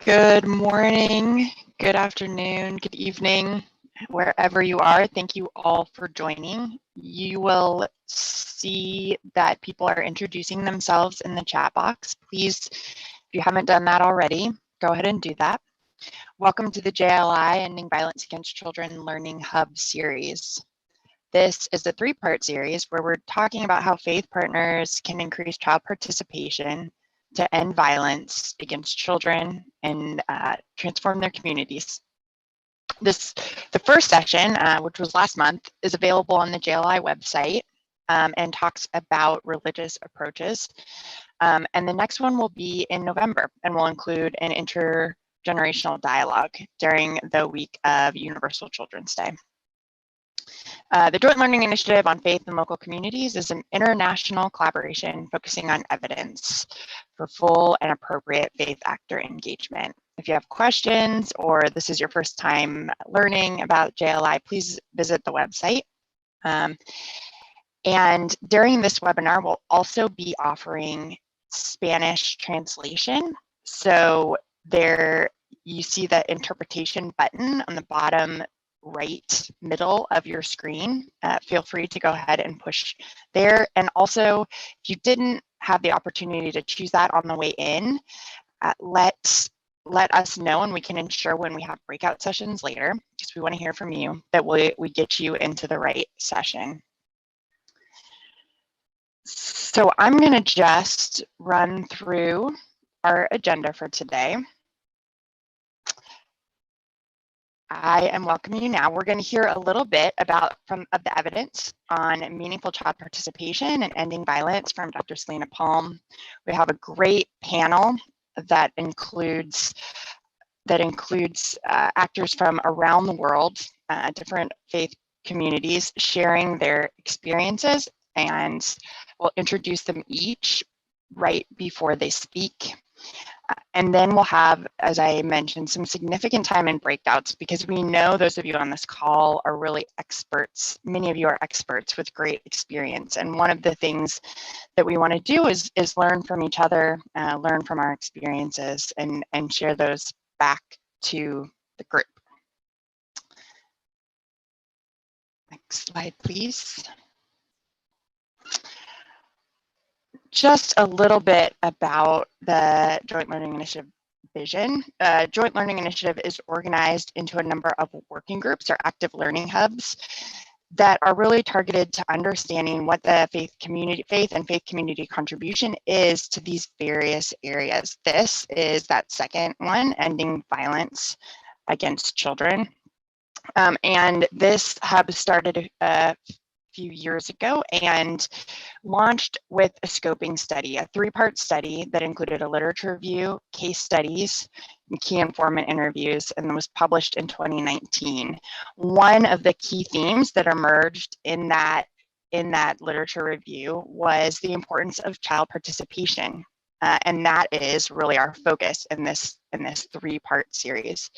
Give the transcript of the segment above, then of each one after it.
Good morning, good afternoon, good evening, wherever you are. Thank you all for joining. You will see that people are introducing themselves in the chat box. Please, if you haven't done that already, go ahead and do that. Welcome to the JLI Ending Violence Against Children Learning Hub series. This is a three-part series where we're talking about how faith partners can increase child participation to end violence against children and transform their communities. The first session, which was last month, is available on the JLI website and talks about religious approaches. And the next one will be in November and will include an intergenerational dialogue during the week of Universal Children's Day. The Joint Learning Initiative on Faith in Local Communities is an international collaboration focusing on evidence for full and appropriate faith actor engagement. If you have questions or this is your first time learning about JLI, please visit the website. And during this webinar, we'll also be offering Spanish translation. So there you see the interpretation button on the bottom right middle of your screen. Feel free to go ahead and push there. And also, if you didn't have the opportunity to choose that on the way in, let us know and we can ensure when we have breakout sessions later, because we want to hear from you, that we get you into the right session. So I'm going to just run through our agenda for today. I am welcoming you now. We're going to hear a little bit of the evidence on meaningful child participation and ending violence from Dr. Selina Palm. We have a great panel that includes actors from around the world, different faith communities sharing their experiences, and we'll introduce them each right before they speak. And then we'll have, as I mentioned, some significant time in breakouts because we know those of you on this call are really experts. Many of you are experts with great experience. And one of the things that we want to do is learn from each other, learn from our experiences and share those back to the group. Next slide, please. Just a little bit about the Joint Learning Initiative vision. Joint Learning Initiative is organized into a number of working groups or active learning hubs that are really targeted to understanding what the faith and faith community contribution is to these various areas. This is that second one, ending violence against children. And this hub started a few years ago and launched with a scoping study, a three-part study that included a literature review, case studies, and key informant interviews, and was published in 2019. One of the key themes that emerged in that literature review was the importance of child participation, and that is really our focus in this three-part series.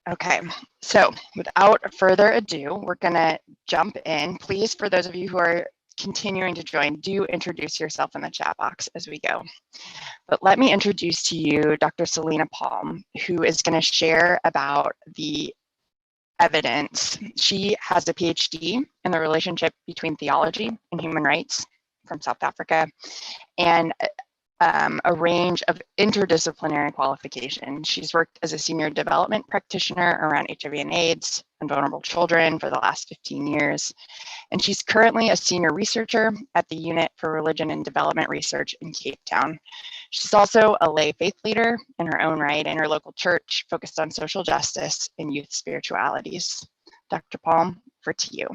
Okay, so without further ado, we're going to jump in. Please, for those of you who are continuing to join, do introduce yourself in the chat box as we go. But let me introduce to you Dr. Selina Palm, who is going to share about the evidence. She has a PhD in the relationship between theology and human rights from South Africa, and a range of interdisciplinary qualifications. She's worked as a senior development practitioner around HIV and AIDS and vulnerable children for the last 15 years. And she's currently a senior researcher at the Unit for Religion and Development Research in Cape Town. She's also a lay faith leader in her own right in her local church, focused on social justice and youth spiritualities. Dr. Palm, over to you.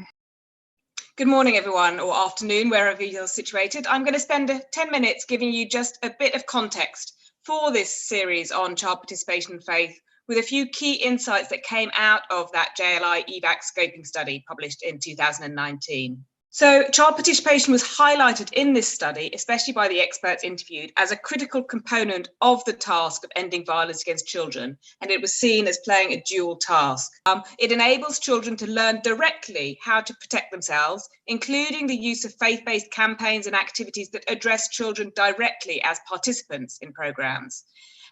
Good morning, everyone, or afternoon, wherever you're situated. I'm going to spend 10 minutes giving you just a bit of context for this series on child participation and faith, with a few key insights that came out of that JLI EVAC scoping study published in 2019. So child participation was highlighted in this study, especially by the experts interviewed, as a critical component of the task of ending violence against children, and it was seen as playing a dual task. It enables children to learn directly how to protect themselves, including the use of faith-based campaigns and activities that address children directly as participants in programs.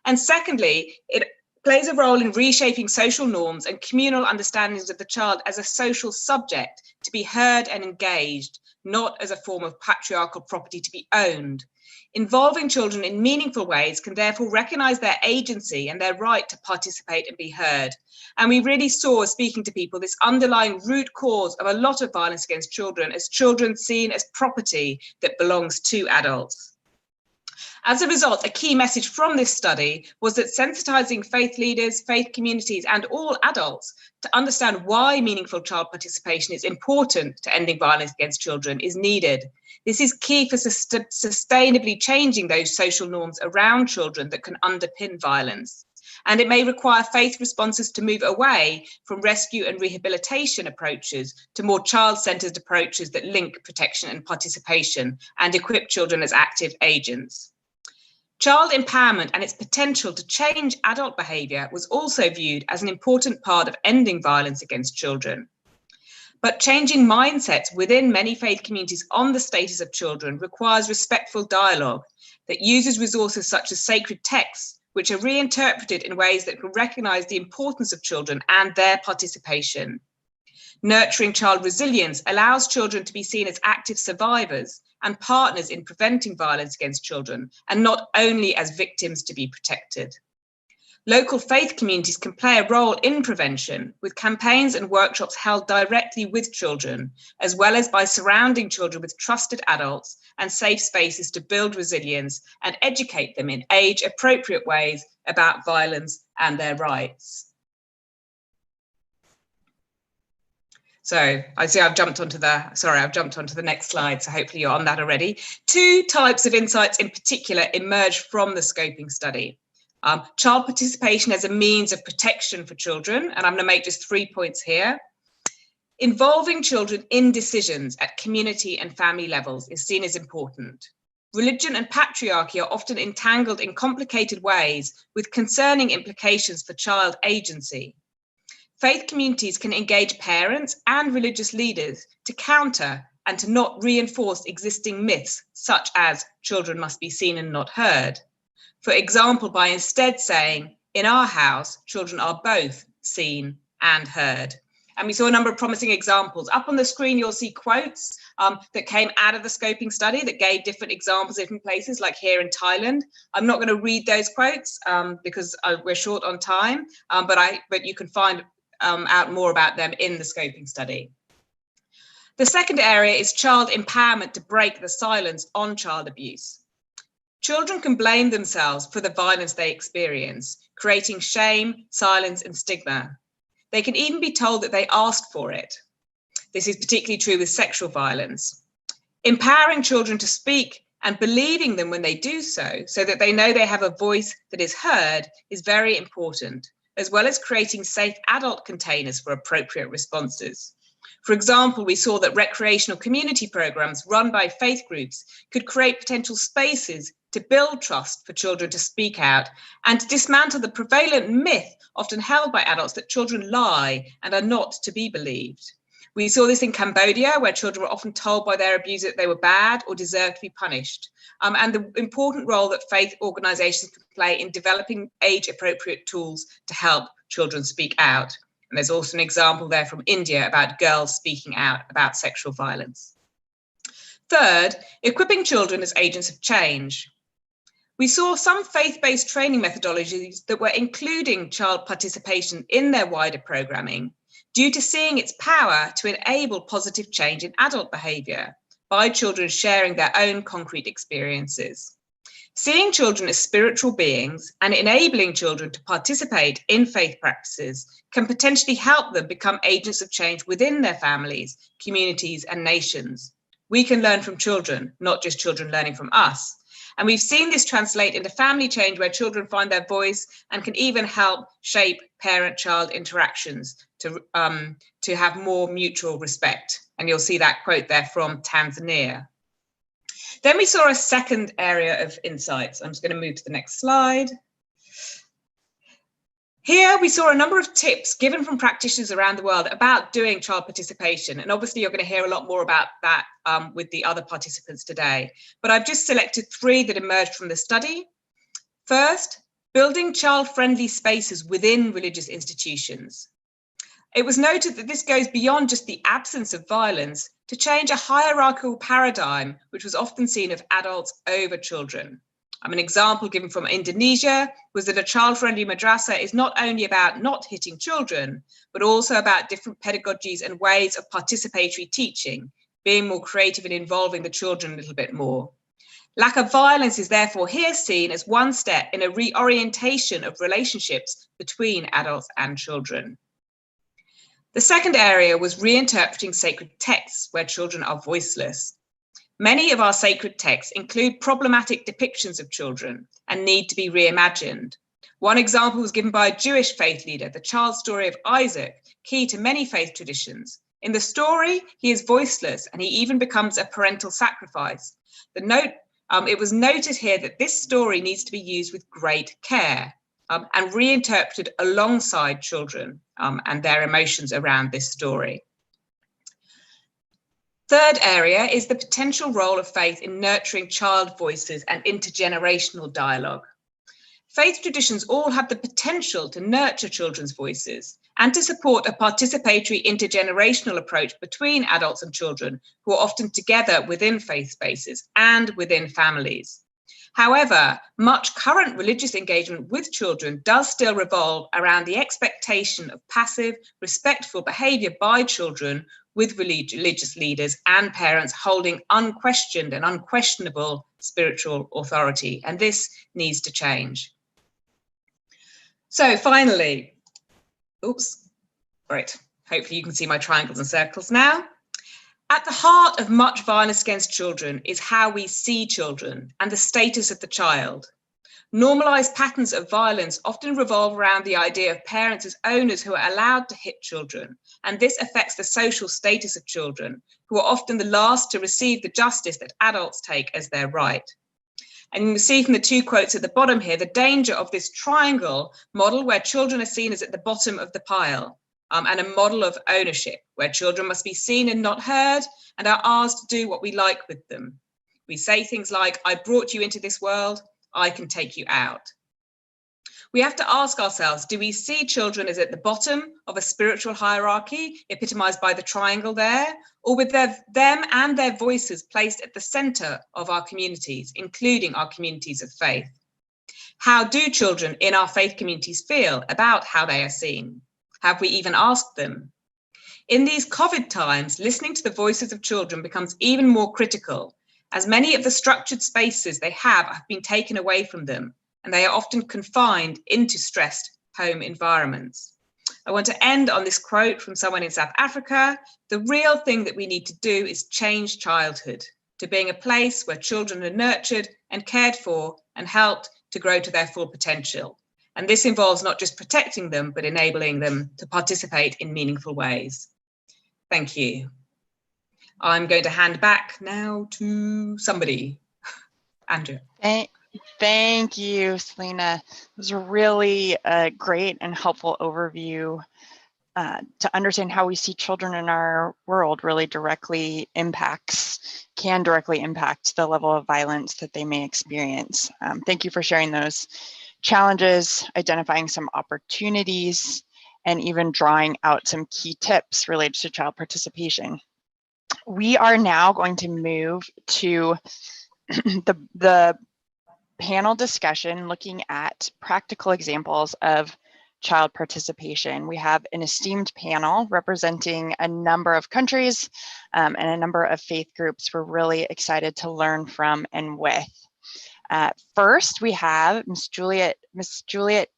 And secondly, it plays a role in reshaping social norms and communal understandings of the child as a social subject to be heard and engaged, not as a form of patriarchal property to be owned. Involving children in meaningful ways can therefore recognise their agency and their right to participate and be heard. And we really saw, speaking to people, this underlying root cause of a lot of violence against children as children seen as property that belongs to adults. As a result, a key message from this study was that sensitising faith leaders, faith communities, and all adults to understand why meaningful child participation is important to ending violence against children is needed. This is key for sustainably changing those social norms around children that can underpin violence. And it may require faith responses to move away from rescue and rehabilitation approaches to more child-centred approaches that link protection and participation and equip children as active agents. Child empowerment and its potential to change adult behaviour was also viewed as an important part of ending violence against children. But changing mindsets within many faith communities on the status of children requires respectful dialogue that uses resources such as sacred texts, which are reinterpreted in ways that can recognise the importance of children and their participation. Nurturing child resilience allows children to be seen as active survivors and partners in preventing violence against children, and not only as victims to be protected. Local faith communities can play a role in prevention, with campaigns and workshops held directly with children, as well as by surrounding children with trusted adults and safe spaces to build resilience and educate them in age-appropriate ways about violence and their rights. So I see I've jumped onto the next slide, so hopefully you're on that already. Two types of insights in particular emerged from the scoping study. Child participation as a means of protection for children, and I'm going to make just 3 points here. Involving children in decisions at community and family levels is seen as important. Religion and patriarchy are often entangled in complicated ways with concerning implications for child agency. Faith communities can engage parents and religious leaders to counter and to not reinforce existing myths, such as children must be seen and not heard. For example, by instead saying, in our house, children are both seen and heard. And we saw a number of promising examples. Up on the screen, you'll see quotes that came out of the scoping study that gave different examples of different places, like here in Thailand. I'm not going to read those quotes because we're short on time, but you can find out more about them in the scoping study. The second area is child empowerment to break the silence on child abuse. Children can blame themselves for the violence they experience, creating shame, silence, and stigma. They can even be told that they asked for it. This is particularly true with sexual violence. Empowering children to speak and believing them when they do so that they know they have a voice that is heard, is very important, as well as creating safe adult containers for appropriate responses. For example, we saw that recreational community programs run by faith groups could create potential spaces to build trust for children to speak out and to dismantle the prevalent myth often held by adults that children lie and are not to be believed. We saw this in Cambodia, where children were often told by their abuser that they were bad or deserved to be punished, and the important role that faith organisations can play in developing age-appropriate tools to help children speak out. And there's also an example there from India about girls speaking out about sexual violence. Third, equipping children as agents of change. We saw some faith-based training methodologies that were including child participation in their wider programming due to seeing its power to enable positive change in adult behaviour by children sharing their own concrete experiences. Seeing children as spiritual beings and enabling children to participate in faith practices can potentially help them become agents of change within their families, communities, and nations. We can learn from children, not just children learning from us. And we've seen this translate into family change where children find their voice and can even help shape parent-child interactions to have more mutual respect. And you'll see that quote there from Tanzania. Then we saw a second area of insights. I'm just going to move to the next slide. Here we saw a number of tips given from practitioners around the world about doing child participation. And obviously you're going to hear a lot more about that with the other participants today. But I've just selected 3 that emerged from the study. First, building child-friendly spaces within religious institutions. It was noted that this goes beyond just the absence of violence to change a hierarchical paradigm, which was often seen of adults over children. An example given from Indonesia was that a child-friendly madrasa is not only about not hitting children, but also about different pedagogies and ways of participatory teaching, being more creative and involving the children a little bit more. Lack of violence is therefore here seen as one step in a reorientation of relationships between adults and children. The second area was reinterpreting sacred texts where children are voiceless. Many of our sacred texts include problematic depictions of children and need to be reimagined. One example was given by a Jewish faith leader, the child story of Isaac, key to many faith traditions. In the story, he is voiceless and he even becomes a parental sacrifice. It was noted here that this story needs to be used with great care and reinterpreted alongside children and their emotions around this story. Third area is the potential role of faith in nurturing child voices and intergenerational dialogue. Faith traditions all have the potential to nurture children's voices and to support a participatory intergenerational approach between adults and children who are often together within faith spaces and within families. However, much current religious engagement with children does still revolve around the expectation of passive, respectful behaviour by children with religious leaders and parents holding unquestioned and unquestionable spiritual authority. And this needs to change. So finally, hopefully you can see my triangles and circles now. At the heart of much violence against children is how we see children and the status of the child. Normalised patterns of violence often revolve around the idea of parents as owners who are allowed to hit children, and this affects the social status of children, who are often the last to receive the justice that adults take as their right. And you can see from the 2 quotes at the bottom here, the danger of this triangle model where children are seen as at the bottom of the pile, and a model of ownership where children must be seen and not heard and are asked to do what we like with them. We say things like, I brought you into this world, I can take you out. We have to ask ourselves, do we see children as at the bottom of a spiritual hierarchy, epitomised by the triangle there, or with them and their voices placed at the centre of our communities, including our communities of faith? How do children in our faith communities feel about how they are seen? Have we even asked them? In these COVID times, listening to the voices of children becomes even more critical, as many of the structured spaces they have been taken away from them, and they are often confined into stressed home environments. I want to end on this quote from someone in South Africa. The real thing that we need to do is change childhood to being a place where children are nurtured and cared for and helped to grow to their full potential. And this involves not just protecting them, but enabling them to participate in meaningful ways. Thank you. I'm going to hand back now to somebody. Andrea. Thank you, Selina. It was a really great and helpful overview to understand how we see children in our world really can directly impact the level of violence that they may experience. Thank you for sharing those challenges, identifying some opportunities, and even drawing out some key tips related to child participation. We are now going to move to the panel discussion looking at practical examples of child participation. We have an esteemed panel representing a number of countries and a number of faith groups we're really excited to learn from and with. First, we have Miss Juliet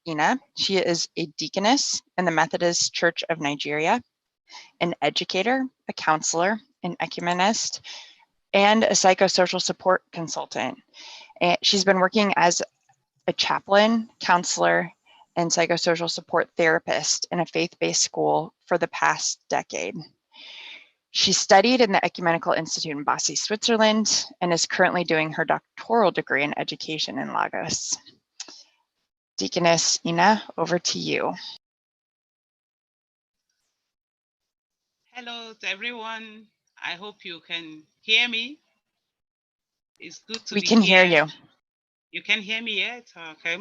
Eneh. She is a deaconess in the Methodist Church of Nigeria, an educator, a counselor, an ecumenist, and a psychosocial support consultant. And she's been working as a chaplain, counselor, and psychosocial support therapist in a faith-based school for the past decade. She studied in the Ecumenical Institute in Basel, Switzerland, and is currently doing her doctoral degree in education in Lagos. Deaconess Eneh, over to you. Hello to everyone. I hope you can hear me. It's good to be here. We can hear you. You can hear me yet? Okay,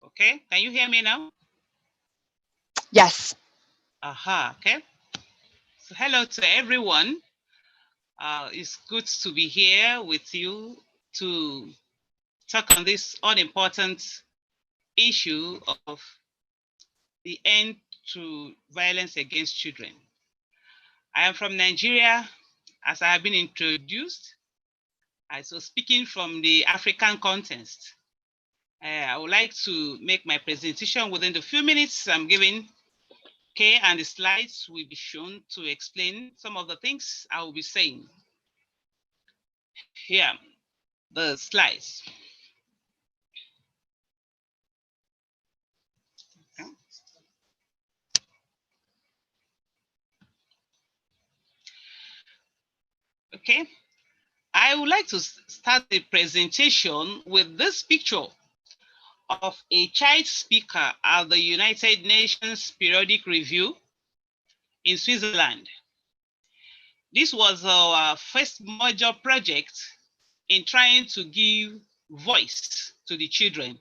okay. Can you hear me now? Yes. Aha, okay. So hello to everyone. It's good to be here with you to talk on this unimportant issue of the end to violence against children. I am from Nigeria, as I have been introduced. So speaking from the African context, I would like to make my presentation within the few minutes I'm giving. Okay, and the slides will be shown to explain some of the things I will be saying. Here, the slides. Okay. Okay, I would like to start the presentation with this picture of a child speaker at the United Nations Periodic Review in Switzerland. This was our first major project in trying to give voice to the children.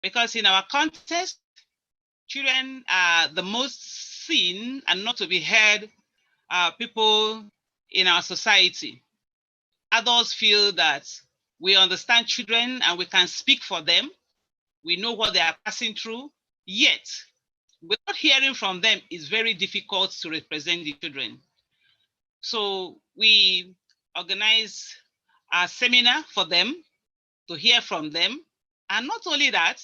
Because in our context, children are the most seen and not to be heard people in our society. Adults feel that we understand children and we can speak for them. We know what they are passing through, yet without hearing from them, it's very difficult to represent the children. So we organize a seminar for them to hear from them. And not only that,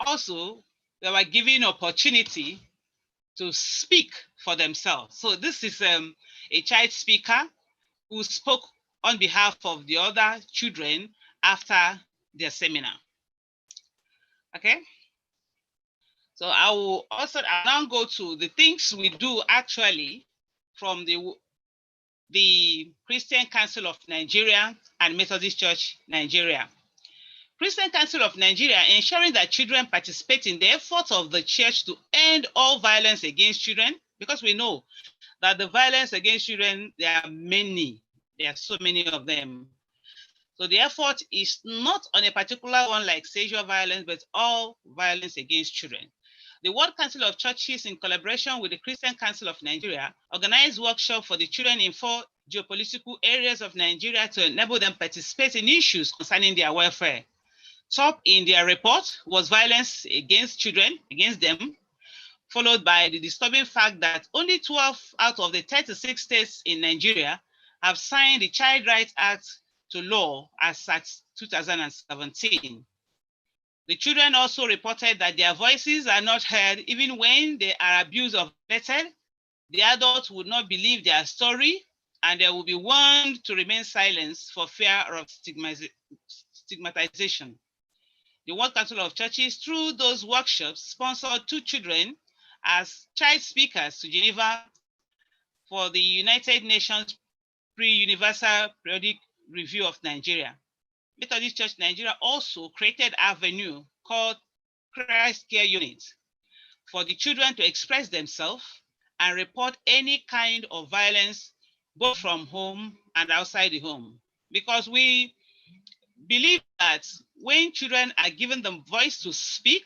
also they were given opportunity to speak for themselves. So this is a child speaker who spoke on behalf of the other children after their seminar. Okay. So I'll now go to the things we do actually from the Christian Council of Nigeria and Methodist Church Nigeria. Christian Council of Nigeria ensuring that children participate in the efforts of the church to end all violence against children, because we know that the violence against children, there are many. There are so many of them. So the effort is not on a particular one like sexual violence, but all violence against children. The World Council of Churches, in collaboration with the Christian Council of Nigeria, organized workshops for the children in 4 geopolitical areas of Nigeria to enable them participate in issues concerning their welfare. Top in their report was violence against children, against them, followed by the disturbing fact that only 12 out of the 36 states in Nigeria have signed the Child Rights Act to law as at 2017. The children also reported that their voices are not heard even when they are abused or neglected. The adults would not believe their story and they will be warned to remain silent for fear of stigmatization. The World Council of Churches, through those workshops, sponsored 2 children as child speakers to Geneva for the United Nations Pre-Universal Periodic Review of Nigeria. Methodist Church Nigeria also created a venue called Christ Care Unit for the children to express themselves and report any kind of violence, both from home and outside the home. Because we believe that when children are given the voice to speak,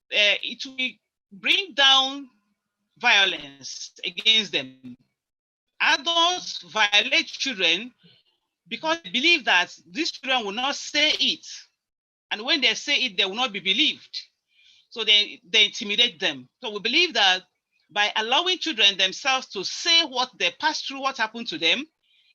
it will bring down violence against them. Adults violate children because they believe that these children will not say it. And when they say it, they will not be believed. So they intimidate them. So we believe that by allowing children themselves to say what they pass through, what happened to them,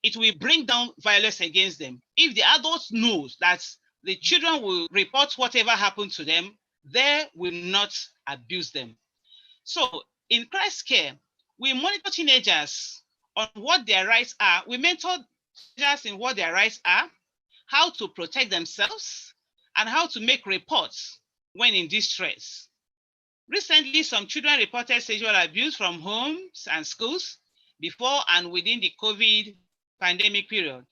it will bring down violence against them. If the adults know that the children will report whatever happened to them, they will not abuse them. So in Christ Care, we monitor teenagers on what their rights are. We mentor teenagers in what their rights are. how to protect themselves, and how to make reports when in distress. Recently, some children reported sexual abuse from homes and schools before and within the COVID pandemic period.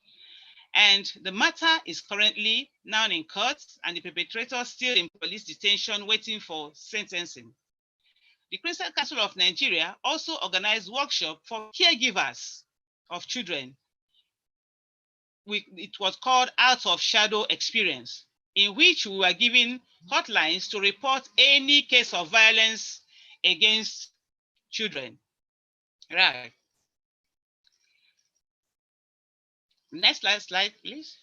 And the matter is currently now in court, and the perpetrator still in police detention waiting for sentencing. The Christian Council of Nigeria also organized workshops for caregivers of children. It was called Out of Shadow Experience, in which we were given hotlines to report any case of violence against children. Right. Next slide, please.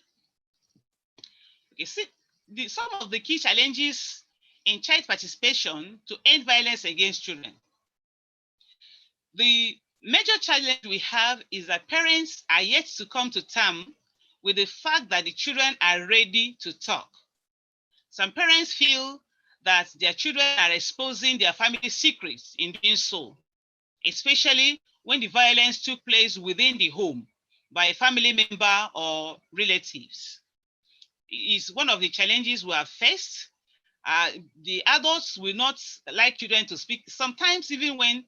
Okay, see, some of the key challenges in child participation to end violence against children. The major challenge we have is that parents are yet to come to terms with the fact that the children are ready to talk. Some parents feel that their children are exposing their family secrets in doing so, especially when the violence took place within the home by a family member or relatives. It is one of the challenges we have faced. The adults will not like children to speak. Sometimes even when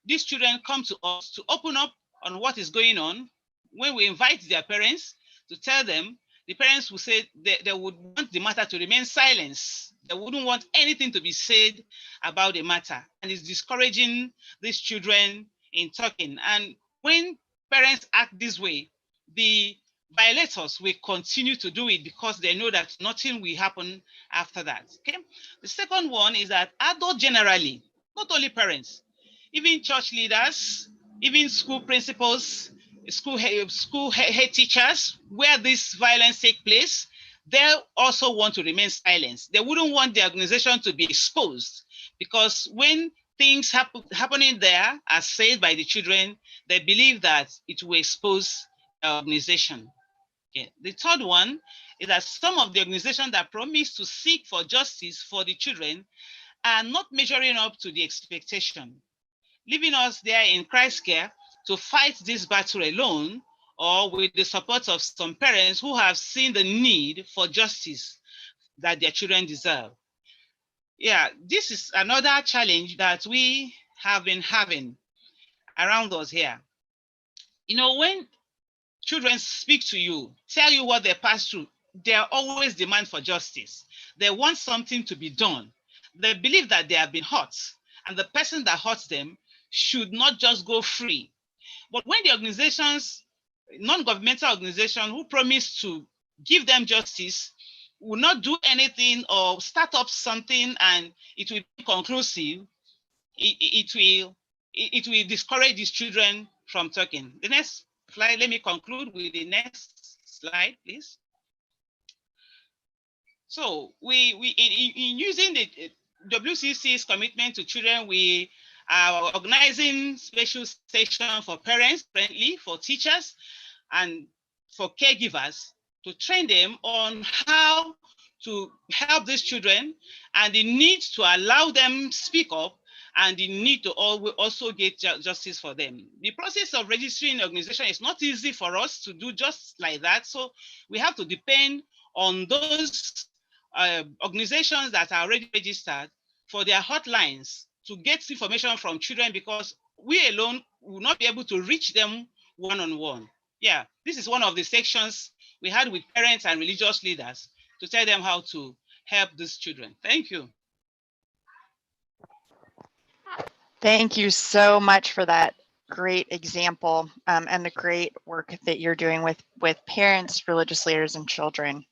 these children come to us to open up on what is going on, when we invite their parents to tell them, the parents will say they would want the matter to remain silent. They wouldn't want anything to be said about the matter. And it's discouraging these children in talking. And when parents act this way, the violators will continue to do it because they know that nothing will happen after that. Okay. The second one is that adults generally, not only parents, even church leaders, even school principals, school head teachers, where this violence takes place, they also want to remain silent. They wouldn't want the organization to be exposed, because when things happening there are said by the children, they believe that it will expose the organization. Okay. The third one is that some of the organizations that promise to seek for justice for the children are not measuring up to the expectation, leaving us there in Christ care to fight this battle alone, or with the support of some parents who have seen the need for justice that their children deserve. Yeah, this is another challenge that we have been having around us here. You know, when children speak to you, tell you what they pass through, they always demand for justice. They want something to be done. They believe that they have been hurt, and the person that hurts them should not just go free. But when the organizations, non-governmental organizations who promise to give them justice will not do anything or start up something and it will be conclusive, it will discourage these children from talking. The next slide, let me conclude with the next slide, please. So in using the WCC's commitment to children, we are organizing special sessions for parents, friendly, for teachers, and for caregivers to train them on how to help these children and the need to allow them speak up and the need to also get justice for them. The process of registering an organization is not easy for us to do just like that. So we have to depend on those organizations that are already registered for their hotlines to get information from children, because we alone will not be able to reach them one-on-one. Yeah, this is one of the sections we had with parents and religious leaders to tell them how to help these children. Thank you. Thank you so much for that great example and the great work that you're doing with parents, religious leaders, and children.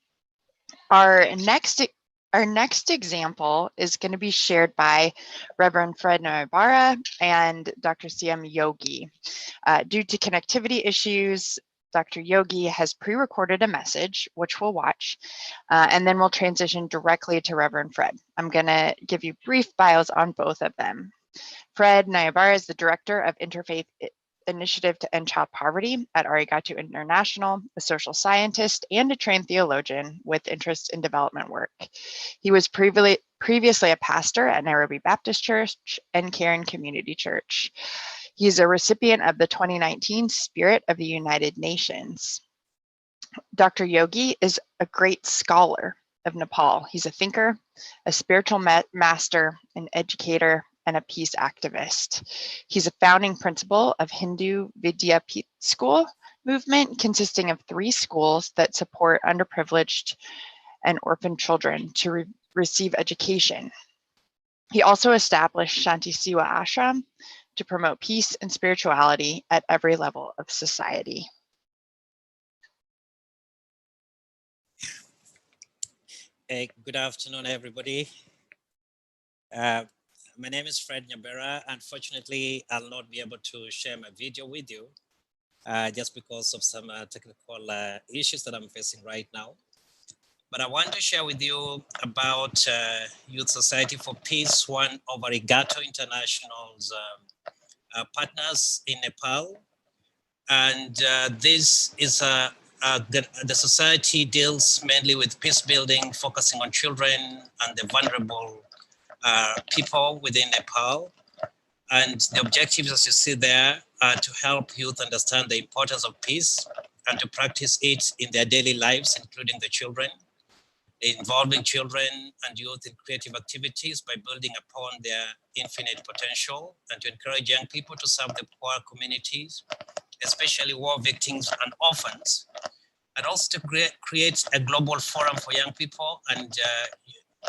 Our next example is going to be shared by Rev Fred Nyabera and Dr. Chintamani Yogi. Due to connectivity issues, Dr. Yogi has pre-recorded a message, which we'll watch, and then we'll transition directly to Rev Fred. I'm going to give you brief bios on both of them. Fred Nyabera is the Director of Interfaith Initiative to End Child Poverty at Arigato International, a social scientist and a trained theologian with interest in development work. He was previously a pastor at Nairobi Baptist Church and Karen Community Church. He's a recipient of the 2019 Spirit of the United Nations. Dr. Yogi is a great scholar of Nepal. He's a thinker, a spiritual master, an educator, and a peace activist. He's a founding principal of Hindu Vidya Peeth School movement, consisting of 3 schools that support underprivileged and orphan children to receive education. He also established Shanti Siwa Ashram to promote peace and spirituality at every level of society. Hey, good afternoon, everybody. My name is Fred Nyabera. Unfortunately, I'll not be able to share my video with you just because of some technical issues that I'm facing right now. But I want to share with you about Youth Society for Peace, one of Arigato International's partners in Nepal. And this is the society deals mainly with peace building, focusing on children and the vulnerable people within Nepal. And the objectives, as you see there, are to help youth understand the importance of peace and to practice it in their daily lives, including the children, involving children and youth in creative activities by building upon their infinite potential, and to encourage young people to serve the poor communities, especially war victims and orphans, and also to create a global forum for young people and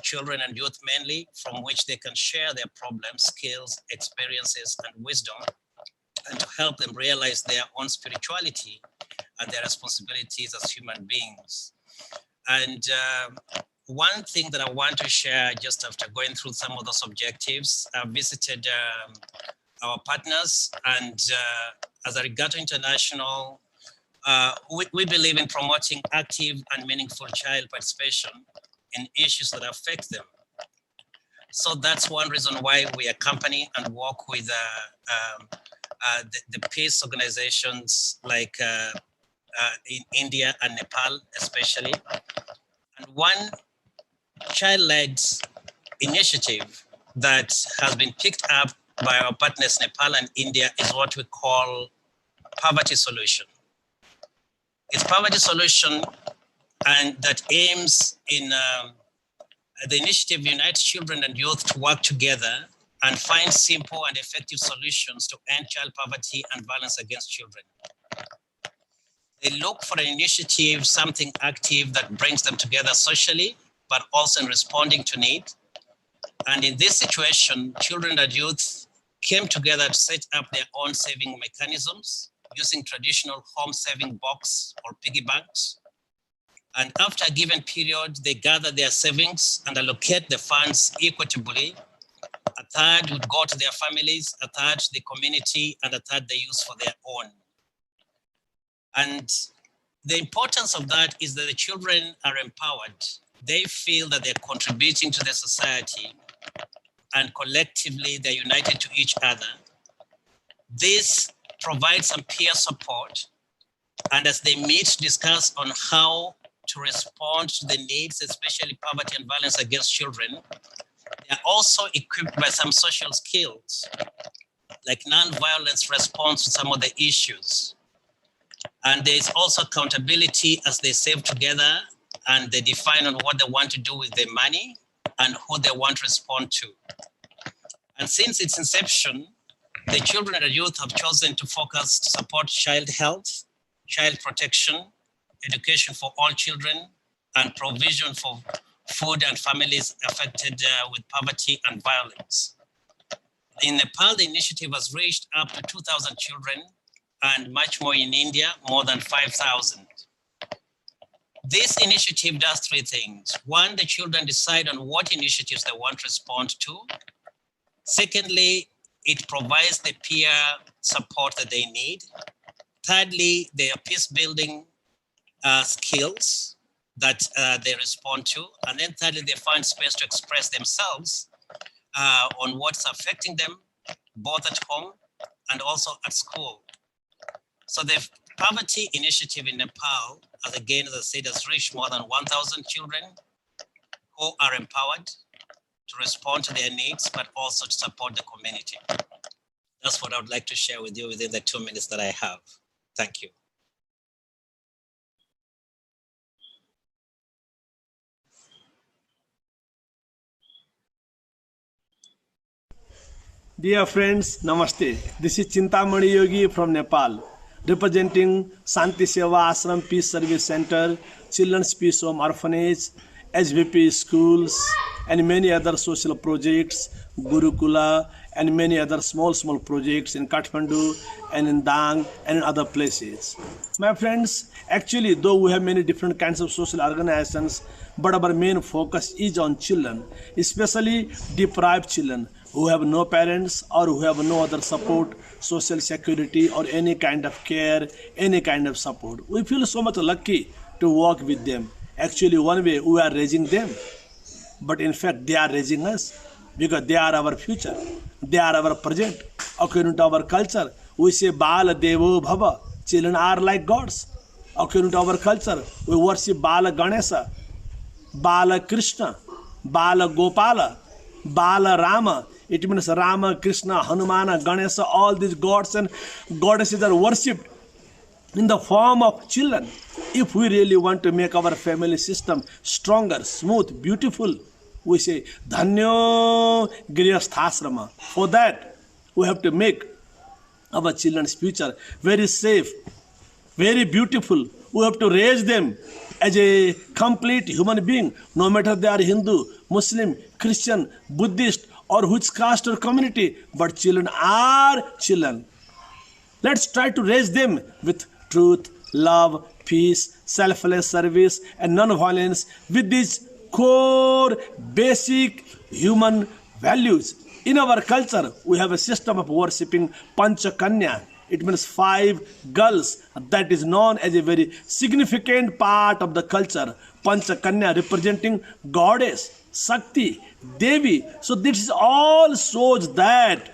children and youth mainly, from which they can share their problems, skills, experiences, and wisdom, and to help them realize their own spirituality and their responsibilities as human beings. And one thing that I want to share just after going through some of those objectives, I visited our partners, and as Arigato International, we believe in promoting active and meaningful child participation in issues that affect them. So that's one reason why we accompany and work with the peace organizations like in India and Nepal especially. And one child-led initiative that has been picked up by our partners Nepal and India is what we call poverty solution. It's poverty solution, and that aims in the initiative unites children and youth to work together and find simple and effective solutions to end child poverty and violence against children. They look for an initiative, something active that brings them together socially, but also in responding to need. And in this situation, children and youth came together to set up their own saving mechanisms using traditional home saving box or piggy banks. And after a given period, they gather their savings and allocate the funds equitably. A third would go to their families, a third to the community, and a third they use for their own. And the importance of that is that the children are empowered. They feel that they're contributing to the society, and collectively they're united to each other. This provides some peer support. And as they meet to discuss on how to respond to the needs, especially poverty and violence against children, they are also equipped by some social skills, like non-violence response to some of the issues. And there is also accountability as they save together and they define on what they want to do with their money and who they want to respond to. And since its inception, the children and youth have chosen to focus to support child health, child protection, education for all children, and provision for food and families affected with poverty and violence. In Nepal, the initiative has reached up to 2,000 children, and much more in India, more than 5,000. This initiative does 3 things. One, the children decide on what initiatives they want to respond to. Secondly, it provides the peer support that they need. Thirdly, their peace building skills that they respond to. And then thirdly, they find space to express themselves on what's affecting them, both at home and also at school. So the poverty initiative in Nepal, as I said, has reached more than 1,000 children who are empowered to respond to their needs, but also to support the community. That's what I would like to share with you within the 2 minutes that I have. Thank you. Dear friends, Namaste. This is Chintamani Yogi from Nepal, representing Shanti Seva Ashram Peace Service Center, Children's Peace Home Orphanage, HVP schools, and many other social projects, Gurukula, and many other small projects in Kathmandu and in Dang and in other places. My friends, actually, though we have many different kinds of social organizations, but our main focus is on children, especially deprived children who have no parents or who have no other support, social security or any kind of care, any kind of support. We feel so much lucky to work with them. Actually, one way we are raising them, but in fact they are raising us because they are our future. They are our present. According to our culture, we say Bala Devo Bhava. Children are like gods. According to our culture, we worship Bala Ganesha, Bala Krishna, Bala Gopala, Bala Rama. It means Rama, Krishna, Hanumana, Ganesha, all these gods and goddesses are worshipped in the form of children. If we really want to make our family system stronger, smooth, beautiful, we say Dhanyo Grihasthasrama. For that, we have to make our children's future very safe, very beautiful. We have to raise them as a complete human being, no matter they are Hindu, Muslim, Christian, Buddhist, or which caste or community, but children are children. Let's try to raise them with truth, love, peace, selfless service, and non-violence with these core basic human values. In our culture, we have a system of worshipping Panchakanya. It means 5 girls. That is known as a very significant part of the culture. Panchakanya representing goddess, Shakti, Devi. So this all shows that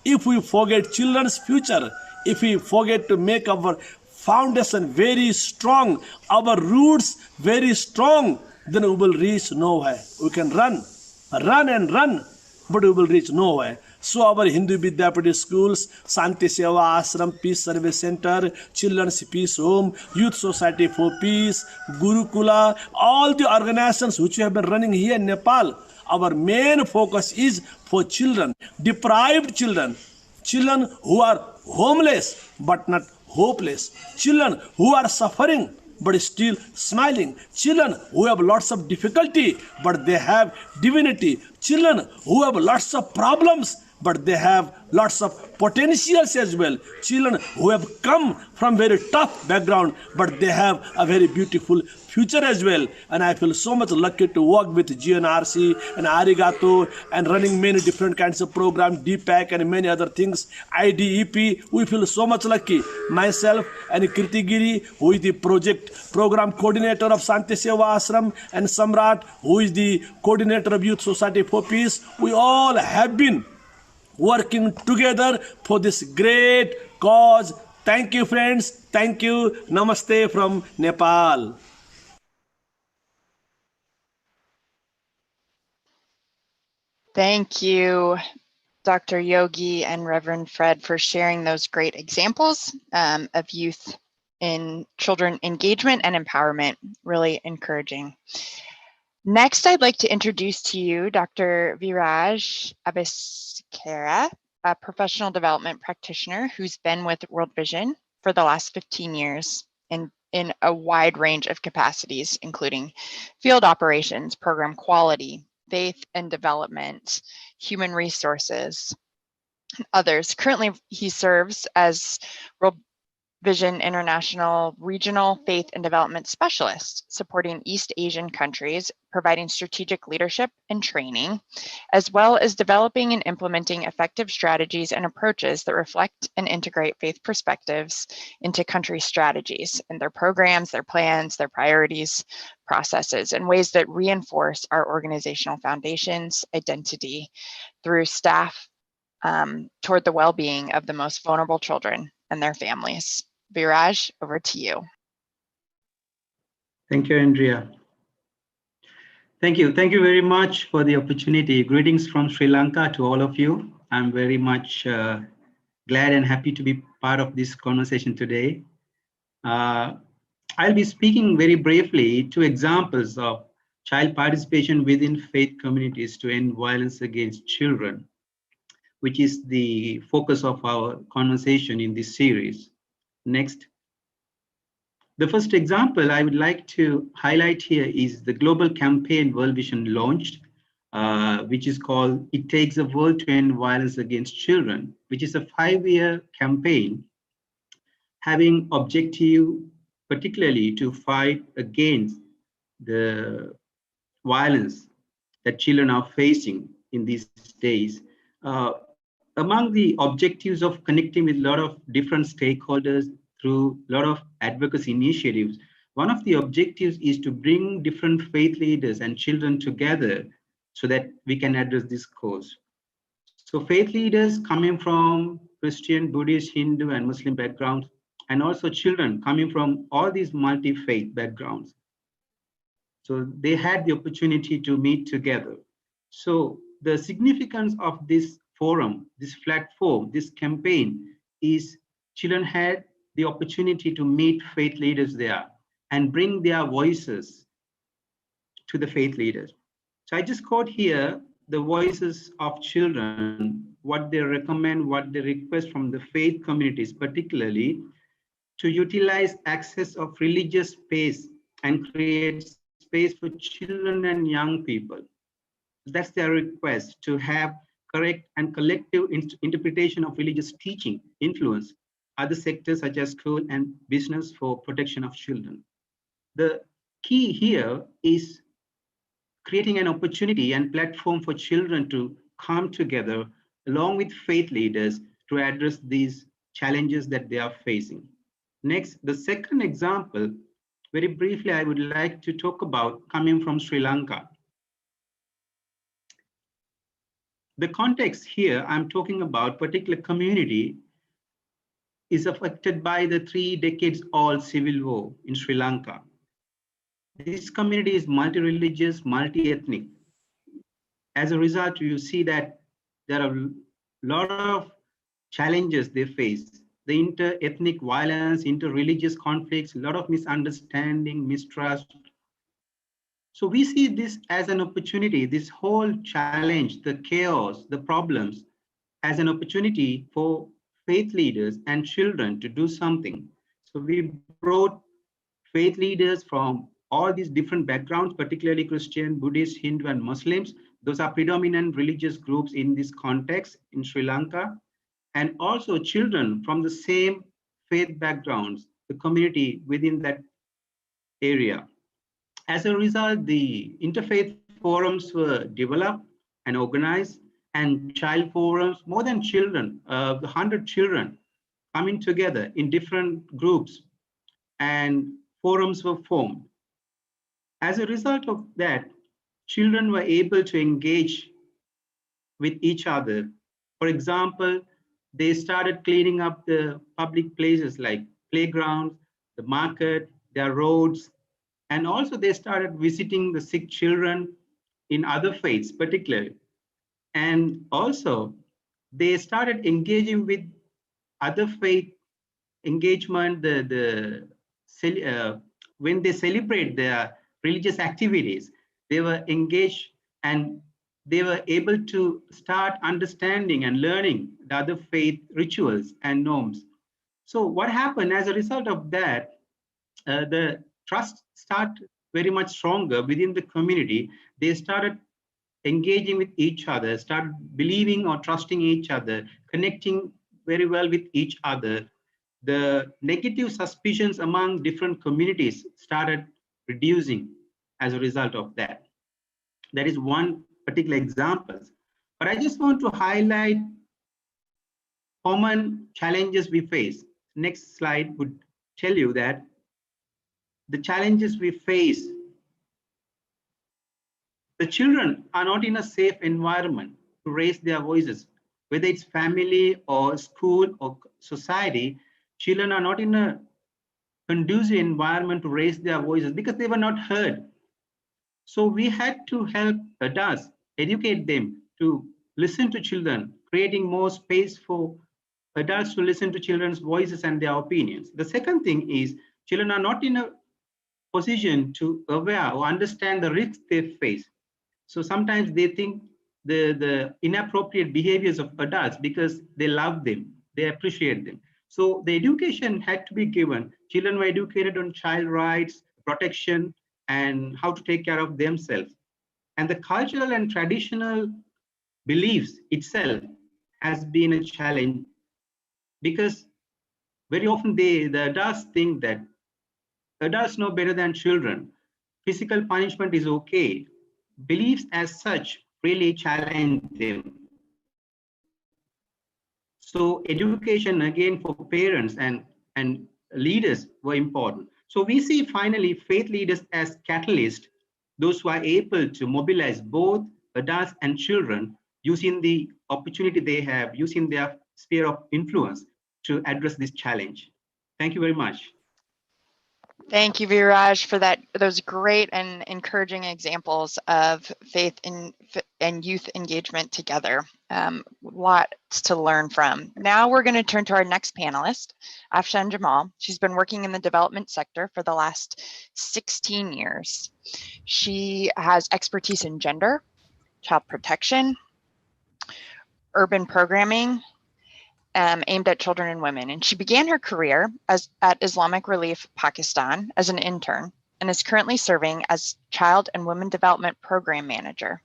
if we forget children's future, if we forget to make our foundation very strong, our roots very strong, then we will reach nowhere. We can run and run, but we will reach nowhere. So our Hindu Vidyapiti schools, Shanti Seva Ashram Peace Service Center, Children's Peace Home, Youth Society for Peace, Gurukula, all the organizations which we have been running here in Nepal, our main focus is for children, deprived children, children who are homeless but not hopeless, children who are suffering but still smiling, children who have lots of difficulty but they have divinity, children who have lots of problems but they have lots of potentials as well, children who have come from very tough background but they have a very beautiful future as well. And I feel so much lucky to work with GNRC and Arigato and running many different kinds of programs, DPAC and many other things, IDEP. We feel so much lucky. Myself and Kirti Giri, who is the program coordinator of Shanti Seva Ashram, and Samrat, who is the coordinator of Youth Society for Peace, we all have been working together for this great cause. Thank you, friends. Thank you. Namaste from Nepal. Thank you, Dr. Yogi and Reverend Fred, for sharing those great examples of youth in children engagement and empowerment. Really encouraging. Next, I'd like to introduce to you Dr. Viraj Abeysekera, a professional development practitioner who's been with World Vision for the last 15 years in a wide range of capacities, including field operations, program quality, faith and development, human resources, and others. Currently, he serves as World Vision International Regional Faith and Development Specialist, supporting East Asian countries, providing strategic leadership and training, as well as developing and implementing effective strategies and approaches that reflect and integrate faith perspectives into country strategies and their programs, their plans, their priorities, processes, in ways that reinforce our organizational foundations, identity, through staff toward the well-being of the most vulnerable children and their families. Viraj, over to you. Thank you, Andrea. Thank you. Thank you very much for the opportunity. Greetings from Sri Lanka to all of you. I'm very much glad and happy to be part of this conversation today. I'll be speaking very briefly 2 examples of child participation within faith communities to end violence against children. which is the focus of our conversation in this series. Next. The first example I would like to highlight here is the global campaign World Vision launched, which is called It Takes a World to End Violence Against Children, which is a 5-year campaign having objective particularly to fight against the violence that children are facing in these days. Among the objectives of connecting with a lot of different stakeholders through a lot of advocacy initiatives, one of the objectives is to bring different faith leaders and children together so that we can address this cause. So faith leaders coming from Christian, Buddhist, Hindu, and Muslim backgrounds, and also children coming from all these multi-faith backgrounds. So they had the opportunity to meet together. So the significance of this forum, this platform, this campaign is children had the opportunity to meet faith leaders there and bring their voices to the faith leaders. So I just quote here the voices of children, what they recommend, what they request from the faith communities, particularly to utilize access of religious space and create space for children and young people. That's their request, to have correct and collective interpretation of religious teaching influence other sectors such as school and business for protection of children. The key here is creating an opportunity and platform for children to come together along with faith leaders to address these challenges that they are facing. Next, the second example, very briefly, I would like to talk about coming from Sri Lanka. The context here, I'm talking about particular community is affected by the 3 decades old civil war in Sri Lanka. This community is multi-religious, multi-ethnic. As a result, you see that there are a lot of challenges they face. The inter-ethnic violence, inter-religious conflicts, a lot of misunderstanding, mistrust. So we see this as an opportunity, this whole challenge, the chaos, the problems, as an opportunity for faith leaders and children to do something. So we brought faith leaders from all these different backgrounds, particularly Christian, Buddhist, Hindu, and Muslims. Those are predominant religious groups in this context in Sri Lanka. And also children from the same faith backgrounds, the community within that area. As a result, the interfaith forums were developed and organized, and child forums, more than children, 100 children coming together in different groups, and forums were formed. As a result of that, children were able to engage with each other. For example, they started cleaning up the public places like playgrounds, the market, their roads, and also they started visiting the sick children in other faiths particularly. And also they started engaging with other faith engagement, when they celebrate their religious activities, they were engaged and they were able to start understanding and learning the other faith rituals and norms. So what happened as a result of that, the trust started very much stronger within the community. They started engaging with each other, started believing or trusting each other, connecting very well with each other. The negative suspicions among different communities started reducing as a result of that. That is one particular example. But I just want to highlight common challenges we face. Next slide would tell you that the challenges we face, the children are not in a safe environment to raise their voices, whether it's family or school or society. Children are not in a conducive environment to raise their voices because they were not heard. So we had to help adults, educate them to listen to children, creating more space for adults to listen to children's voices and their opinions. The second thing is children are not in a position to aware or understand the risks they face. So sometimes they think the inappropriate behaviors of adults because they love them, they appreciate them. So the education had to be given. Children were educated on child rights, protection, and how to take care of themselves. And the cultural and traditional beliefs itself has been a challenge because very often the adults think that adults know better than children. Physical punishment is okay. Beliefs as such really challenge them. So education again for parents and leaders were important. So we see finally faith leaders as catalysts, those who are able to mobilize both adults and children using the opportunity they have, using their sphere of influence to address this challenge. Thank you very much. Thank you, Viraj, for those great and encouraging examples of faith and youth engagement together. Lots to learn from. Now we're going to turn to our next panelist, Afshan Jamal. She's been working in the development sector for the last 16 years. She has expertise in gender, child protection, urban programming, aimed at children and women. And she began her career at Islamic Relief Pakistan as an intern and is currently serving as Child and Women Development Program Manager.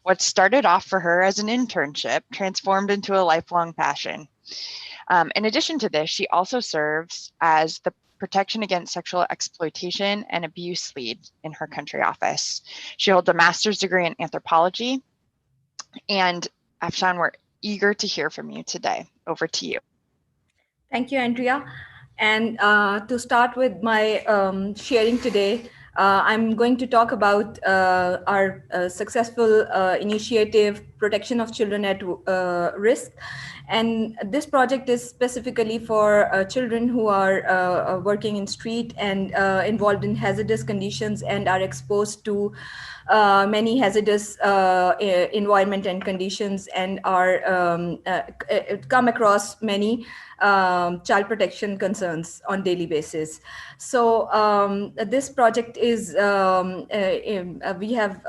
What started off for her as an internship transformed into a lifelong passion. In addition to this, she also serves as the Protection Against Sexual Exploitation and Abuse lead in her country office. She holds a master's degree in anthropology. And Afshan, we're eager to hear from you today. Over to you. Thank you, Andrea. And to start with my sharing today, I'm going to talk about our successful initiative, Protection of Children at Risk. And this project is specifically for children who are working in street and involved in hazardous conditions and are exposed to many hazardous environment and conditions and are come across many child protection concerns on daily basis. So this project is, we have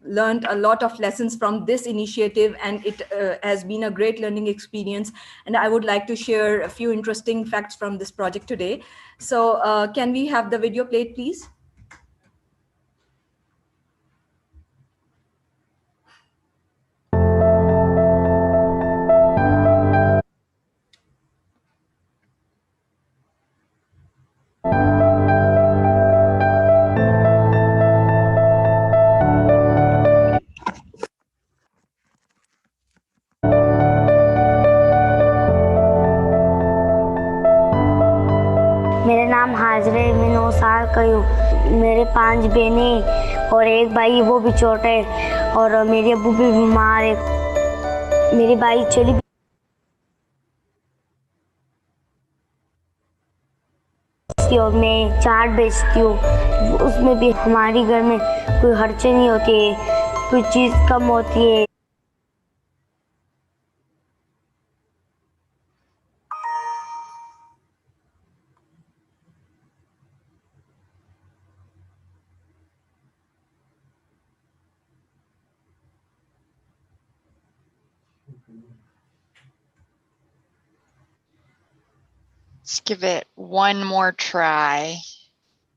learned a lot of lessons from this initiative, and it has been a great learning experience. And I would like to share a few interesting facts from this project today. So can we have the video played, please? मेरा नाम हाजरे, मैं 9 साल का हूँ। मेरे 5 बहनें और एक भाई, वो भी छोटा है, और मेरे अब्बू भी बीमार है। मेरी भाई चली और मैं चाट बेचती हूँ। उसमें भी हमारी घर में कोई खर्चे नहीं होती है, कोई चीज़ कम होती है। Let's give it one more try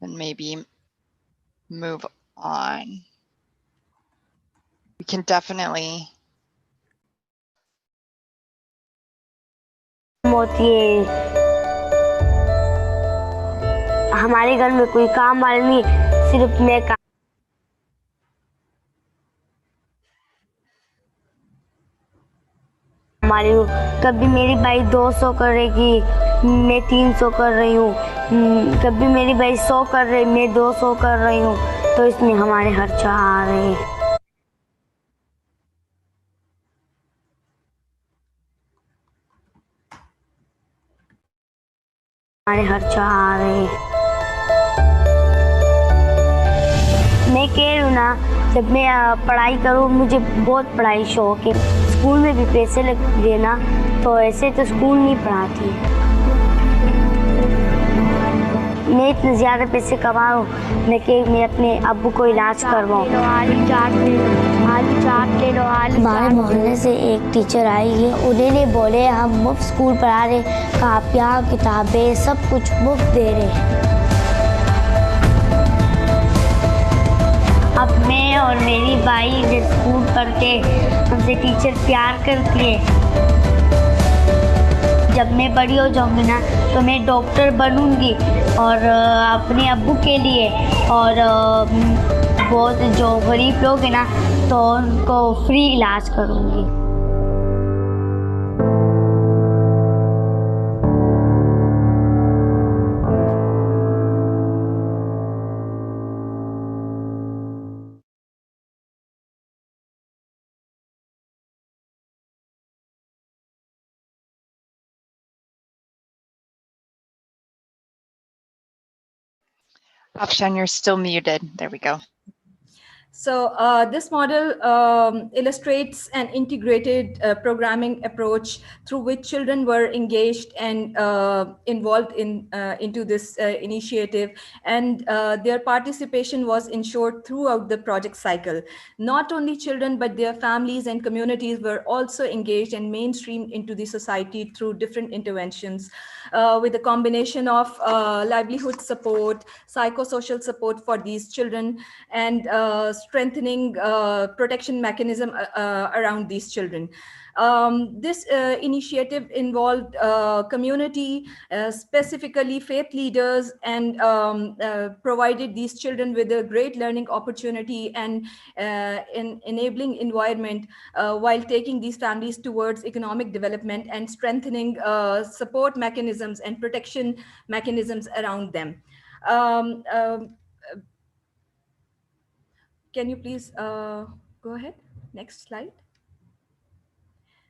and maybe move on. We can definitely. होती है, हमारे घर में कोई काम वाला नहीं, सिर्फ मैं काम। हमारी कभी मेरी भाई 200 करेगी, मैं 300 कर रही हूँ, कभी मेरी भाई 100 कर रही, मैं 200 कर रही हूँ, तो इसमें हमारे खर्चा आ रहे हैं। हमारे खर्चा आ रहे हैं। मैं कह रही हूँ ना, जब मैं पढ़ाई करूँ, मुझे बहुत पढ़ाई शौक है, स्कूल में भी पैसे लग देना, तो ऐसे तो स्कूल नहीं पढ़ाती। मैं इतने ज़्यादा पैसे कमा रहा हूँ मैं अपने अब्बू को इलाज करवाऊँ। हमारे मोहल्ले से एक टीचर आई है, उन्होंने बोले हम मुफ्त स्कूल पढ़ा रहे, कापियाँ किताबें सब कुछ मुफ्त दे रहे हैं। अब मैं और मेरी भाई जब स्कूल पढ़ते हमसे टीचर प्यार करती है। जब मैं बड़ी हो जाऊंगी ना तो मैं डॉक्टर बनूंगी और अपने अब्बू के लिए और बहुत जो गरीब लोग हैं ना तो उनको फ्री इलाज करूंगी। Afshan, you're still muted. There we go. So this model illustrates an integrated programming approach through which children were engaged and involved into this initiative, and their participation was ensured throughout the project cycle. Not only children, but their families and communities were also engaged and mainstreamed into the society through different interventions, with a combination of livelihood support, psychosocial support for these children, and strengthening protection mechanism around these children. This initiative involved community, specifically faith leaders, and provided these children with a great learning opportunity and in enabling environment, while taking these families towards economic development and strengthening support mechanisms and protection mechanisms around them. Can you please go ahead? Next slide.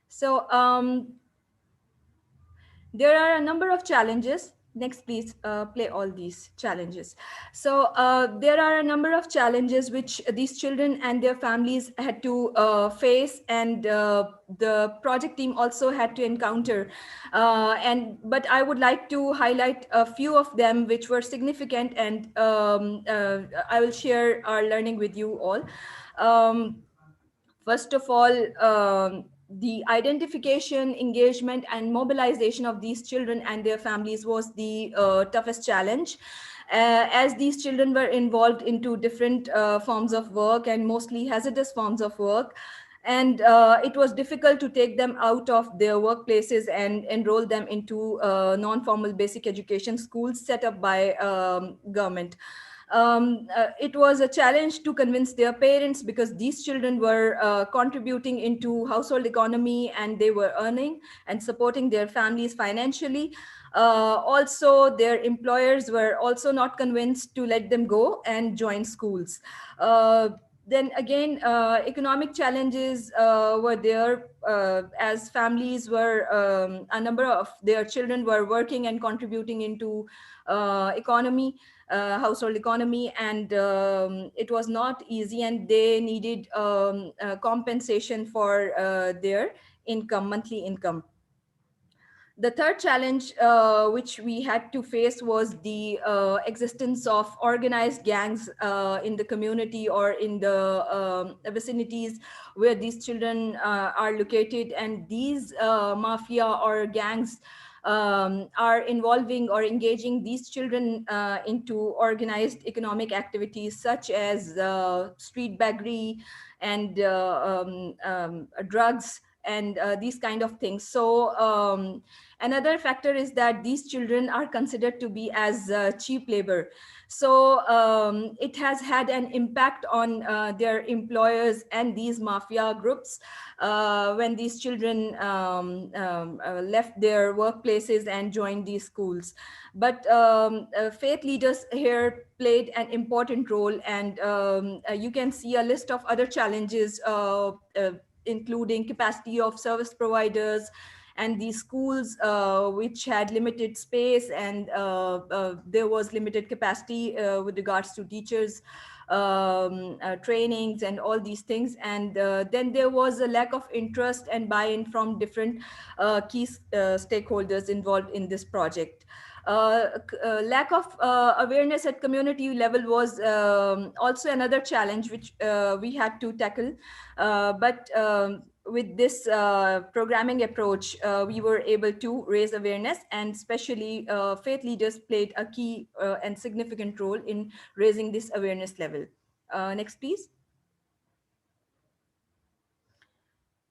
So there are a number of challenges. Next, please play all these challenges. So there are a number of challenges which these children and their families had to face, and the project team also had to encounter. But I would like to highlight a few of them which were significant, and I will share our learning with you all. First of all, the identification, engagement, and mobilization of these children and their families was the toughest challenge, as these children were involved into different forms of work and mostly hazardous forms of work. And it was difficult to take them out of their workplaces and enroll them into non-formal basic education schools set up by government. It was a challenge to convince their parents, because these children were contributing into household economy and they were earning and supporting their families financially. Also, their employers were also not convinced to let them go and join schools. Then again, economic challenges were there, as families were, a number of their children were working and contributing into economy. Household economy, and it was not easy, and they needed compensation for their income, monthly income. The third challenge which we had to face was the existence of organized gangs in the community or in the vicinities where these children are located, and these mafia or gangs are involving or engaging these children into organized economic activities such as street beggary and drugs and these kind of things. So another factor is that these children are considered to be as cheap labor. So it has had an impact on their employers and these mafia groups when these children left their workplaces and joined these schools. But faith leaders here played an important role, and you can see a list of other challenges including capacity of service providers and these schools which had limited space, and there was limited capacity with regards to teachers trainings and all these things. And then there was a lack of interest and buy-in from different key stakeholders involved in this project. Lack of awareness at community level was also another challenge which we had to tackle. But with this programming approach, we were able to raise awareness, and especially faith leaders played a key and significant role in raising this awareness level. Next, please.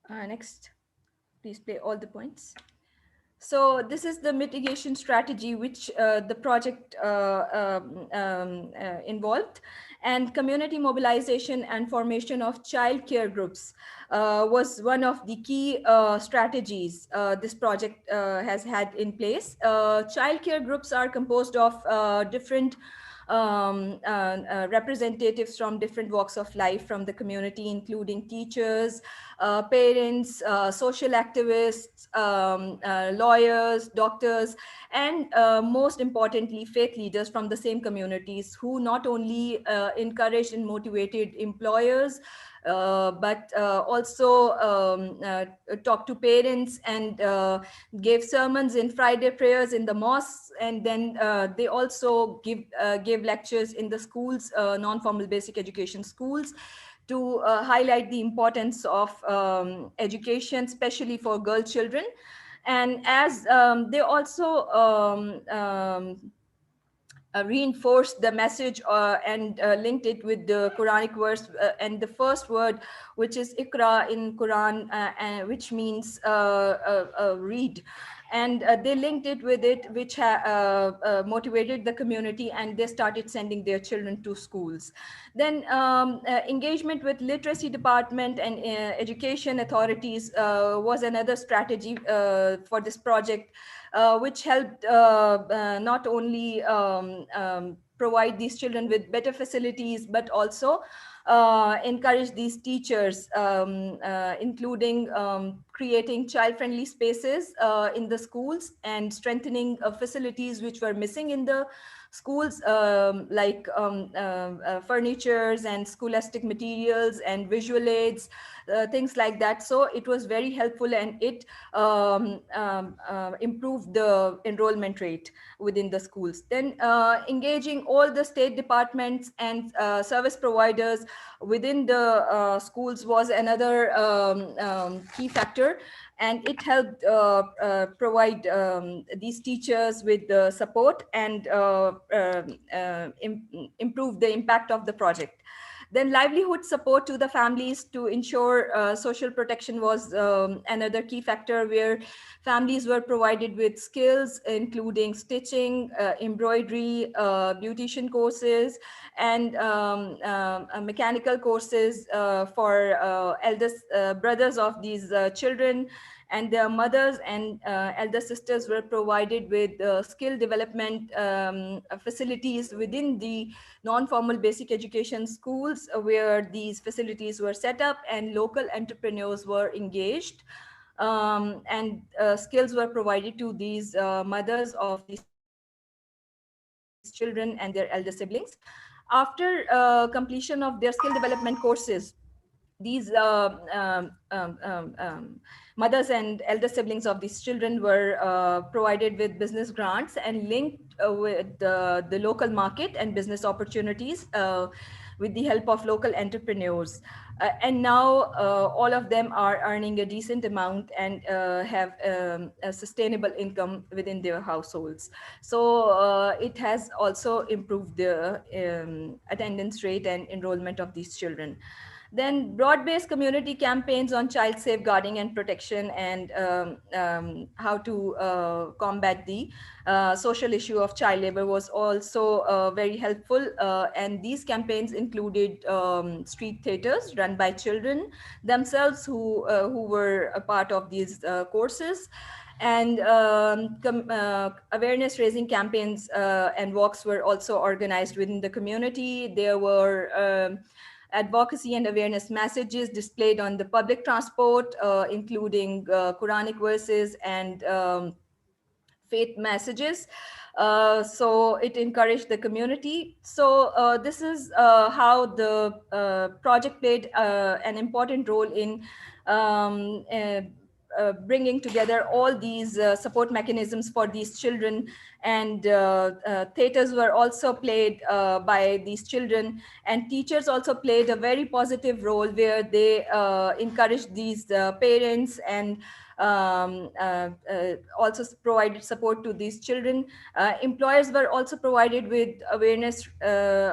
Next, please play all the points. So this is the mitigation strategy which the project involved, and community mobilization and formation of child care groups was one of the key strategies this project has had in place. Child care groups are composed of different representatives from different walks of life from the community, including teachers, parents, social activists, lawyers, doctors, and most importantly, faith leaders from the same communities, who not only encouraged and motivated employers, but also talked to parents and gave sermons in Friday prayers in the mosques, and then they also gave lectures in the schools, non-formal basic education schools, to highlight the importance of education, especially for girl children. And as they also reinforced the message and linked it with the Quranic verse and the first word, which is Iqra in Quran, which means read. And they linked it with it, which motivated the community, and they started sending their children to schools. Then engagement with literacy department and education authorities was another strategy for this project, which helped not only provide these children with better facilities, but also encourage these teachers, including creating child-friendly spaces in the schools and strengthening facilities which were missing in the schools, like furnitures and scholastic materials and visual aids, things like that. So it was very helpful, and it improved the enrollment rate within the schools. Then engaging all the state departments and service providers within the schools was another key factor, and it helped provide these teachers with the support and improve the impact of the project. Then livelihood support to the families to ensure social protection was another key factor, where families were provided with skills including stitching, embroidery, beautician courses, and mechanical courses for eldest brothers of these children, and their mothers and elder sisters were provided with skill development facilities within the non-formal basic education schools, where these facilities were set up and local entrepreneurs were engaged, and skills were provided to these mothers of these children and their elder siblings. After completion of their skill development courses, these mothers and elder siblings of these children were provided with business grants and linked with the local market and business opportunities with the help of local entrepreneurs. And now all of them are earning a decent amount and have a sustainable income within their households. So it has also improved the attendance rate and enrollment of these children. Then broad-based community campaigns on child safeguarding and protection, and how to combat the social issue of child labor was also very helpful. And these campaigns included street theaters run by children themselves who were a part of these courses. And awareness raising campaigns and walks were also organized within the community. There were advocacy and awareness messages displayed on the public transport, including Quranic verses and faith messages. So it encouraged the community. So this is how the project played an important role in bringing together all these support mechanisms for these children, and theaters were also played by these children, and teachers also played a very positive role where they encouraged these parents and also provided support to these children. Employers were also provided with awareness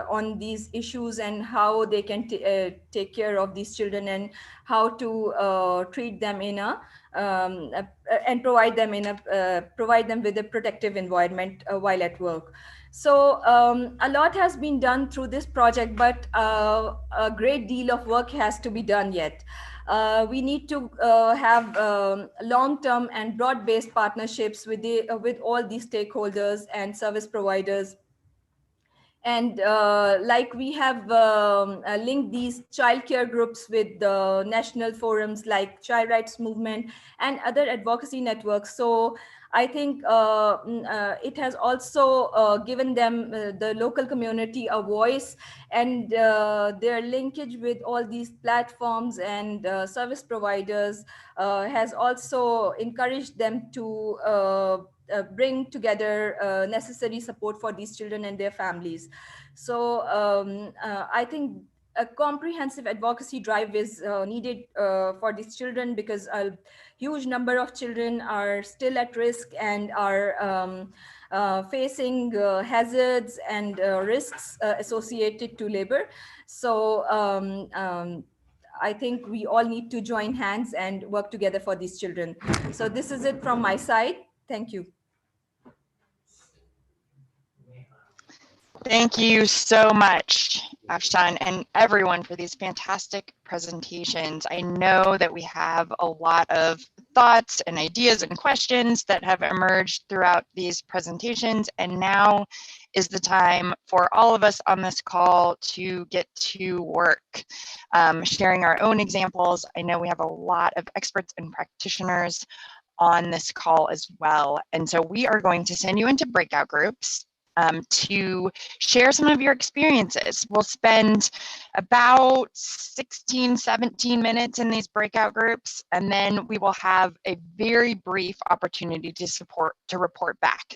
on these issues and how they can take care of these children and how to treat them in a and provide them with a protective environment while at work. So a lot has been done through this project, but a great deal of work has to be done yet. We need to have long-term and broad-based partnerships with all these stakeholders and service providers. And like we have linked these childcare groups with the national forums like Child Rights Movement and other advocacy networks. So I think it has also given them, the local community, a voice, and their linkage with all these platforms and service providers has also encouraged them to bring together necessary support for these children and their families. So I think a comprehensive advocacy drive is needed for these children, because a huge number of children are still at risk and are facing hazards and risks associated to labor. So I think we all need to join hands and work together for these children. So this is it from my side. Thank you. Thank you so much, Afshan, and everyone for these fantastic presentations. I know that we have a lot of thoughts and ideas and questions that have emerged throughout these presentations, and now is the time for all of us on this call to get to work, sharing our own examples. I know we have a lot of experts and practitioners on this call as well, and so we are going to send you into breakout groups to share some of your experiences. We'll spend about 16, 17 minutes in these breakout groups, and then we will have a very brief opportunity to report back.